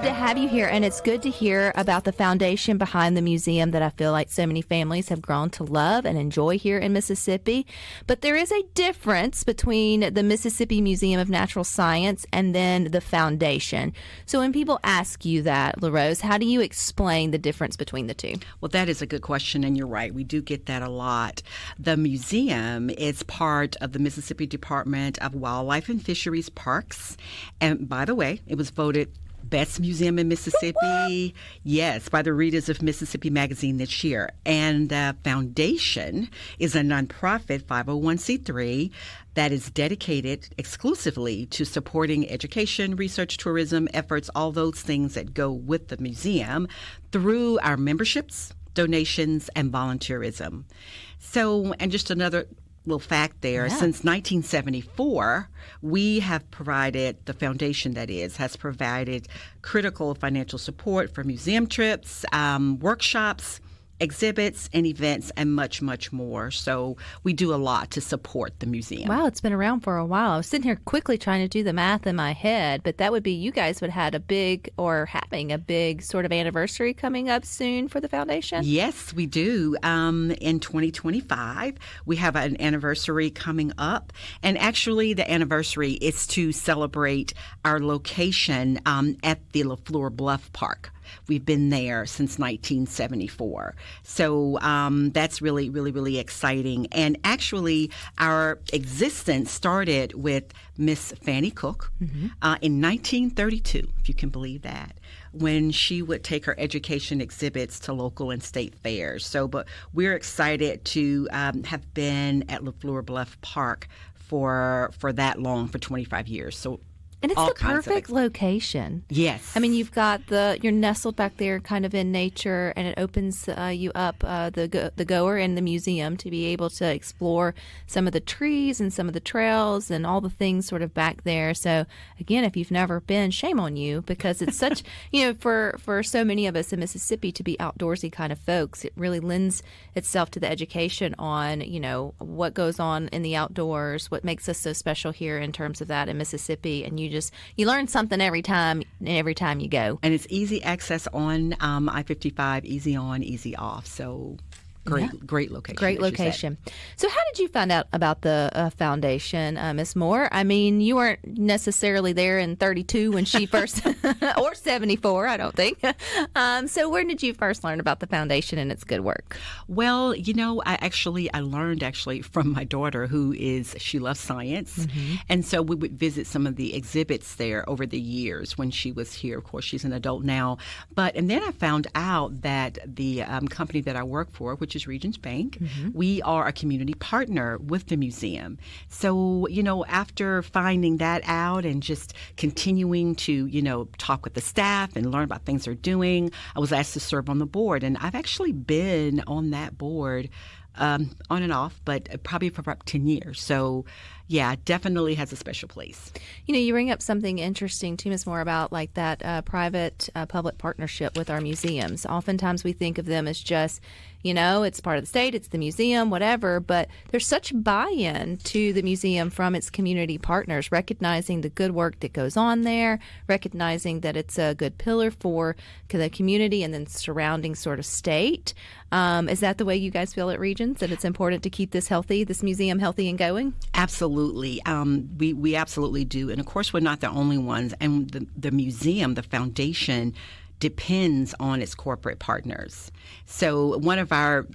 To have you here, and it's good to hear about the foundation behind the museum that I feel like so many families have grown to love and enjoy here in Mississippi. But there is a difference between the Mississippi Museum of Natural Science and then the foundation. So when people ask you that, LoRose, how do you explain the difference between the two? Well, that is a good question, and you're right. We do get that a lot. The museum is part of the Mississippi Department of Wildlife and Fisheries Parks. And by the way, it was voted Best Museum in Mississippi, yes, by the readers of Mississippi Magazine this year. And the foundation is a nonprofit 501c3 that is dedicated exclusively to supporting education, research, tourism efforts, all those things that go with the museum through our memberships, donations, and volunteerism. So, and just another little fact there, since 1974, we have provided, the foundation that is, has provided critical financial support for museum trips, workshops, exhibits and events, and much, much more. So we do a lot to support the museum. Wow, it's been around for a while. I was sitting here quickly trying to do the math in my head, but that would be you guys would have a big, or having a big sort of anniversary coming up soon for the foundation? Yes, we do. In 2025, we have an anniversary coming up. And actually, the anniversary is to celebrate our location at the LaFleur Bluff Park. We've been there since 1974. So that's really, really, really exciting. And actually, our existence started with Miss Fannie Cook in 1932, if you can believe that, when she would take her education exhibits to local and state fairs. So, but we're excited to have been at LaFleur Bluff Park for that long, for 25 years. So. And it's the perfect location. Yes. I mean, you've got you're nestled back there kind of in nature, and it opens you up, the goer in the museum, to be able to explore some of the trees and some of the trails and all the things sort of back there. So, again, if you've never been, shame on you, because it's such, for so many of us in Mississippi to be outdoorsy kind of folks, it really lends itself to the education on, what goes on in the outdoors, what makes us so special here in terms of that in Mississippi. And you learn something every time you go. And it's easy access on I-55, easy on, easy off. So great location. Great location. So how did you find out about the foundation, Ms. Moore? I mean, you weren't necessarily there in 32 when she first, or 74, I don't think. So where did you first learn about the foundation and its good work? Well, I learned from my daughter, she loves science. Mm-hmm. And so we would visit some of the exhibits there over the years when she was here. Of course, she's an adult now. And then I found out that the company that I work for, which is Regions Bank, we are a community partner with the museum. So, after finding that out and just continuing to, talk with the staff and learn about things they're doing, I was asked to serve on the board. And I've actually been on that board on and off, but probably for about 10 years. So, yeah, definitely has a special place. You bring up something interesting too, Ms. Moore, about like that private-public partnership with our museums. Oftentimes we think of them as just, it's part of the state, it's the museum, whatever, but there's such buy-in to the museum from its community partners, recognizing the good work that goes on there, recognizing that it's a good pillar for the community and then surrounding sort of state. Is that the way you guys feel at Regions, that it's important to keep this museum healthy and going? Absolutely. We absolutely do. And of course, we're not the only ones. And the museum, the foundation, depends on its corporate partners. So one of our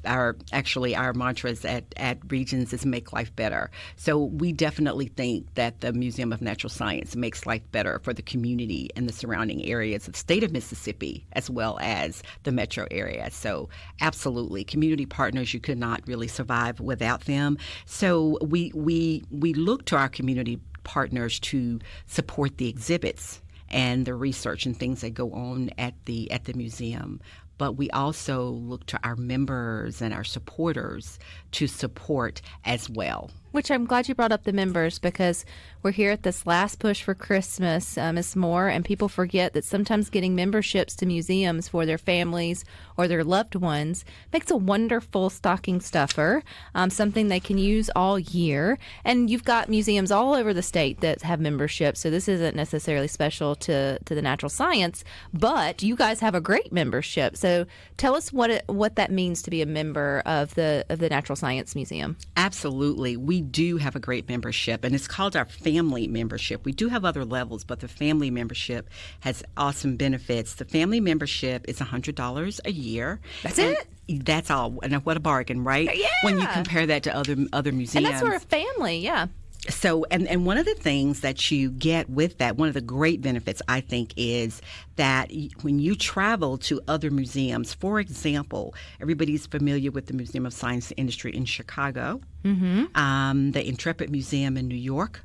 mantras at Regions is make life better. So we definitely think that the Museum of Natural Science makes life better for the community and the surrounding areas of the state of Mississippi, as well as the metro area. So absolutely, community partners, you could not really survive without them. So we look to our community partners to support the exhibits and the research and things that go on at the museum. But we also look to our members and our supporters to support as well. Which I'm glad you brought up the members, because we're here at this last push for Christmas, Ms. Moore, and people forget that sometimes getting memberships to museums for their families or their loved ones makes a wonderful stocking stuffer, something they can use all year. And you've got museums all over the state that have memberships, so this isn't necessarily special to the natural science, but you guys have a great membership. So tell us what that means to be a member of the Natural Science Museum. Absolutely. We do have a great membership, and it's called our family membership. We do have other levels, but the family membership has awesome benefits. The family membership is $100 a year. That's it? That's all. And what a bargain, right? Yeah. When you compare that to other museums. And that's for a family, yeah. So, and one of the things that you get with that, one of the great benefits, I think, is that when you travel to other museums, for example, everybody's familiar with the Museum of Science and Industry in Chicago, the Intrepid Museum in New York,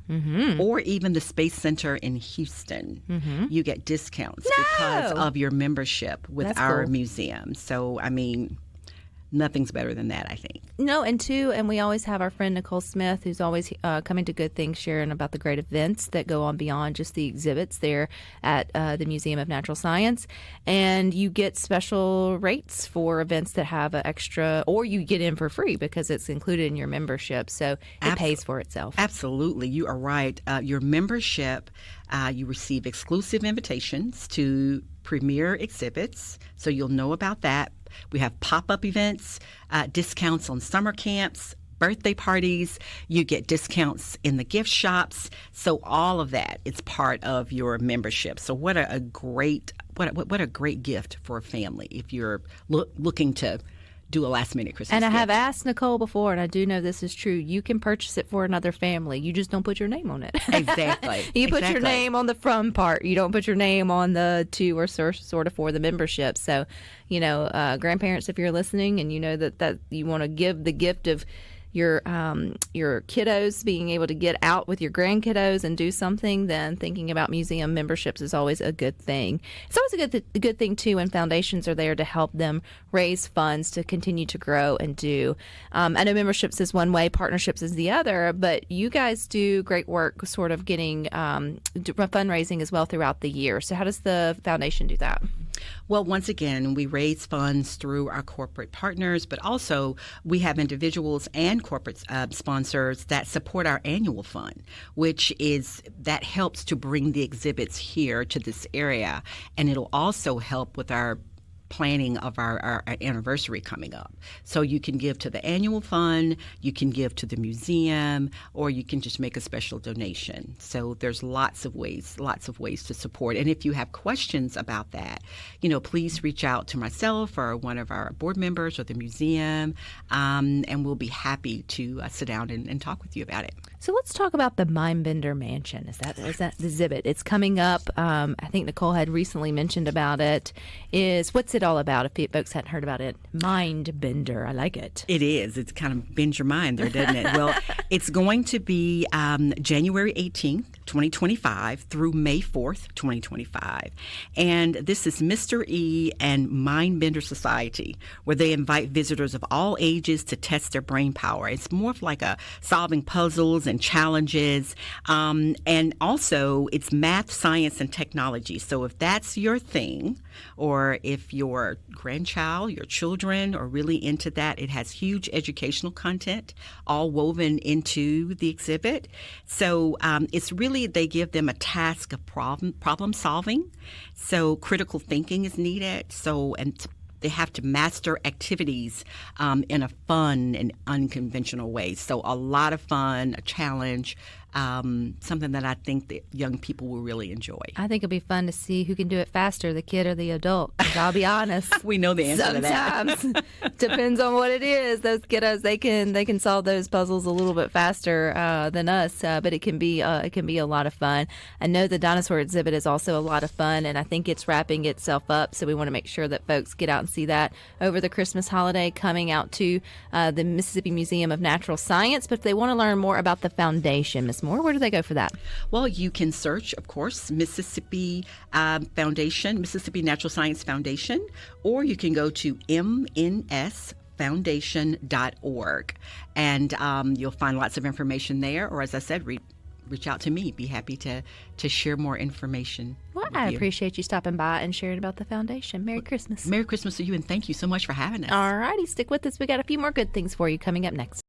or even the Space Center in Houston. You get discounts because of your membership with That's our cool. museum. So, I mean, nothing's better than that, I think. No, and we always have our friend Nicole Smith, who's always coming to Good Things, sharing about the great events that go on beyond just the exhibits there at the Museum of Natural Science. And you get special rates for events that have an extra, or you get in for free because it's included in your membership. So it pays for itself. Absolutely. You are right. Your membership, you receive exclusive invitations to premier exhibits, so you'll know about that. We have pop-up events, discounts on summer camps, birthday parties. You get discounts in the gift shops. So all of that is part of your membership. So what a great gift for a family if you're looking to do a last-minute Christmas And I gift. have asked Nicole before, and I do know this is true. You can purchase it for another family. You just don't put your name on it. Exactly. You put your name on the from part. You don't put your name on the to or sort of for the membership. So, grandparents, if you're listening and you know that you want to give the gift of your kiddos being able to get out with your grandkiddos and do something, then thinking about museum memberships is always a good thing. It's always a good thing, too, when foundations are there to help them raise funds to continue to grow and do. I know memberships is one way, partnerships is the other, but you guys do great work sort of getting fundraising as well throughout the year. So how does the foundation do that? Well, once again, we raise funds through our corporate partners, but also we have individuals and corporate sponsors that support our annual fund, that helps to bring the exhibits here to this area. And it'll also help with our planning of our anniversary coming up. So you can give to the annual fund, you can give to the museum, or you can just make a special donation. So there's lots of ways to support. And if you have questions about that, please reach out to myself or one of our board members or the museum, and we'll be happy to sit down and talk with you about it. So let's talk about the Mindbender Mansion. Is that the exhibit? It's coming up. I think Nicole had recently mentioned about it. What's it all about? If folks hadn't heard about it, Mindbender. I like it. It is. It's kind of bend your mind there, doesn't it? Well, it's going to be January 18th, 2025 through May 4th, 2025. And this is Mr. E and Mindbender Society, where they invite visitors of all ages to test their brain power. It's more of like a solving puzzles and challenges. And also, it's math, science, and technology. So if that's your thing, or if your grandchild, your children are really into that, it has huge educational content all woven into the exhibit. So it's really, they give them a task of problem solving. So critical thinking is needed. And they have to master activities in a fun and unconventional way. So a lot of fun, a challenge, something that I think that young people will really enjoy. I think it'll be fun to see who can do it faster, the kid or the adult. 'Cause I'll be honest. We know the answer to that. Sometimes depends on what it is. Those kiddos, they can solve those puzzles a little bit faster than us, but it can be a lot of fun. I know the dinosaur exhibit is also a lot of fun, and I think it's wrapping itself up. So we want to make sure that folks get out and see that over the Christmas holiday, coming out to the Mississippi Museum of Natural Science. But if they want to learn more about the foundation, Ms. Moore, where do they go for that? Well, you can search, of course, Mississippi Foundation, Mississippi Natural Science Foundation, or you can go to mnsfoundation.org. foundation.org. And you'll find lots of information there, or as I said, reach out to me. Be happy to share more information. Well, I appreciate you stopping by and sharing about the foundation. Merry Christmas. Merry Christmas to you, and thank you so much for having us. All righty, stick with us. We got a few more good things for you coming up next.